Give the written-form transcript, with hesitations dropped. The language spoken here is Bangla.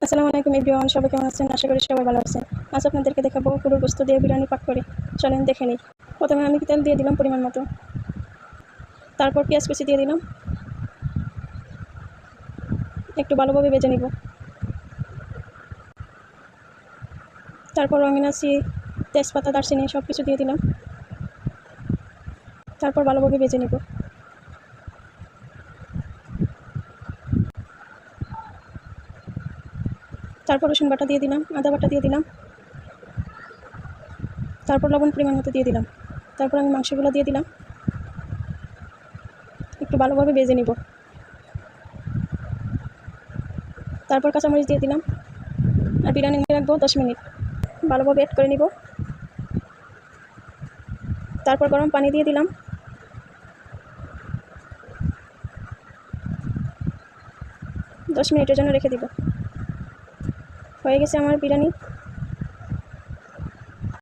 আসসালামু আলাইকুম এভরিওয়ান, সবাই কেমন আছেন? আশা করি সবাই ভালো আছেন। আজ আপনাদেরকে দেখাবো গরুর গোশত দিয়ে বিরিয়ানি পাক করে। চলেন দেখে নিই। প্রথমে আমি তেল দিয়ে দিলাম পরিমাণ মতো, তারপর পেঁয়াজ কুচি দিয়ে দিলাম, একটু ভালোভাবে ভেজে নিব। তারপর রঙিন এলাচি, তেজপাতা, দারচিনি সব কিছু দিয়ে দিলাম, তারপর ভালোভাবে ভেজে নিব। তারপর রসুন বাটা দিয়ে দিলাম, আদা বাটা দিয়ে দিলাম, তারপর লবণ পরিমাণ মতো দিয়ে দিলাম। তারপর আমি মাংসগুলো দিয়ে দিলাম, একটু ভালোভাবে ভেজে নিব। তারপর কাঁচামরিচ দিয়ে দিলাম আর বিরিয়ানি রাখবো 10 মিনিট, ভালোভাবে অ্যাড করে নিব। তারপর গরম পানি দিয়ে দিলাম, 10 মিনিটের জন্য রেখে দিব। হয়ে গেছে আমার বিরিয়ানি।